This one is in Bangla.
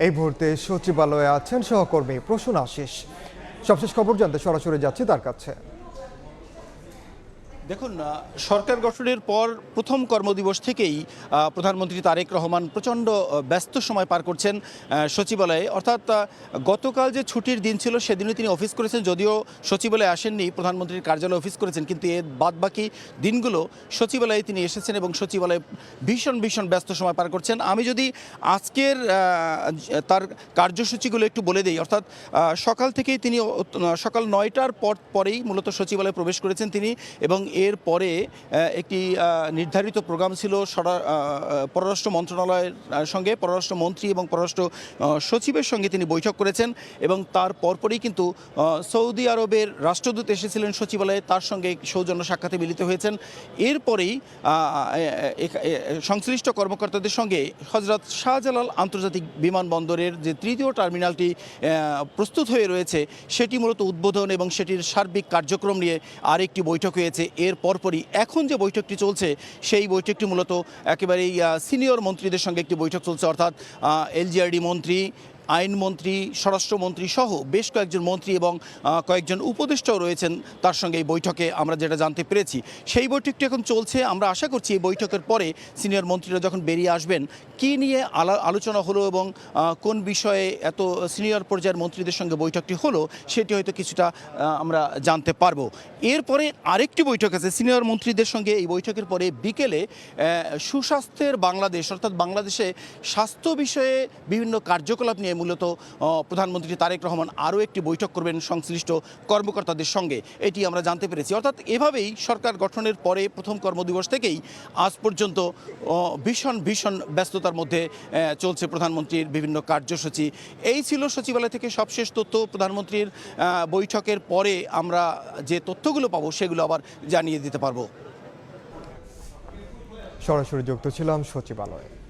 এই মুহূর্তে সচিবালয়ে আছেন সহকর্মী প্রসূন আশিস। সবশেষ খবর জানতে সরাসরি যাচ্ছি তার কাছে। দেখুন, সরকার গঠনের পর প্রথম কর্মদিবস থেকেই প্রধানমন্ত্রী তারেক রহমান প্রচণ্ড ব্যস্ত সময় পার করছেন সচিবালয়ে। অর্থাৎ গতকাল যে ছুটির দিন ছিল সেদিনও তিনি অফিস করেছেন, যদিও সচিবালয়ে আসেননি, প্রধানমন্ত্রীর কার্যালয়ে অফিস করেছেন, কিন্তু এর বাদবাকি দিনগুলো সচিবালয়ে তিনি এসেছেন এবং সচিবালয়ে ভীষণ ব্যস্ত সময় পার করছেন। আমি যদি আজকের তার কার্যসূচিগুলো একটু বলে দিই, অর্থাৎ সকাল থেকেই তিনি সকাল 9টার পরেই মূলত সচিবালয়ে প্রবেশ করেছেন তিনি, এবং এর পরে একটি নির্ধারিত প্রোগ্রাম ছিল পররাষ্ট্র মন্ত্রণালয়ের সঙ্গে, পররাষ্ট্রমন্ত্রী এবং পররাষ্ট্র সচিবের সঙ্গে তিনি বৈঠক করেছেন, এবং তার পরপরই কিন্তু সৌদি আরবের রাষ্ট্রদূত এসেছিলেন সচিবালয়ে, তার সঙ্গে সৌজন্য সাক্ষাতে মিলিত হয়েছেন। এরপরেই সংশ্লিষ্ট কর্মকর্তাদের সঙ্গে হজরত শাহজালাল আন্তর্জাতিক বিমানবন্দরের যে তৃতীয় টার্মিনালটি প্রস্তুত হয়ে রয়েছে সেটি মূলত উদ্বোধন এবং সেটির সার্বিক কার্যক্রম নিয়ে আরেকটি বৈঠক হয়েছে। এর পরপরই এখন যে বৈঠকটি চলছে সেই বৈঠকটি মূলত একেবারেই সিনিয়র মন্ত্রীদের সঙ্গে একটি বৈঠক চলছে, অর্থাৎ এলজিআরডি মন্ত্রী, আইনমন্ত্রী, স্বরাষ্ট্রমন্ত্রী সহ বেশ কয়েকজন মন্ত্রী এবং কয়েকজন উপদেষ্টাও রয়েছেন তার সঙ্গে এই বৈঠকে, আমরা যেটা জানতে পেরেছি। সেই বৈঠকটি এখন চলছে। আমরা আশা করছি এই বৈঠকের পরে সিনিয়র মন্ত্রীরা যখন বেরিয়ে আসবেন, কী নিয়ে আলোচনা হলো এবং কোন বিষয়ে এত সিনিয়র পর্যায়ের মন্ত্রীদের সঙ্গে বৈঠকটি হলো সেটি হয়তো কিছুটা আমরা জানতে পারবো। এরপরে আরেকটি বৈঠক আছে সিনিয়র মন্ত্রীদের সঙ্গে। এই বৈঠকের পরে বিকেলে সুস্বাস্থ্যের বাংলাদেশ, অর্থাৎ বাংলাদেশে স্বাস্থ্য বিষয়ে বিভিন্ন কার্যকলাপ নিয়ে মূলত প্রধানমন্ত্রী তারেক রহমান আরও একটি বৈঠক করবেন সংশ্লিষ্ট কর্মকর্তাদের সঙ্গে, এটি আমরা জানতে পেরেছি। অর্থাৎ এভাবেই সরকার গঠনের পরে প্রথম কর্মদিবস থেকেই আজ পর্যন্ত ভীষণ ব্যস্ততার মধ্যে চলছে প্রধানমন্ত্রীর বিভিন্ন কার্যসূচি। এই ছিল সচিবালয় থেকে সবশেষ তথ্য। প্রধানমন্ত্রীর বৈঠকের পরে আমরা যে তথ্যগুলো পাবো সেগুলো আবার জানিয়ে দিতে পারবো। সরাসরি যুক্ত ছিলাম সচিবালয়ে।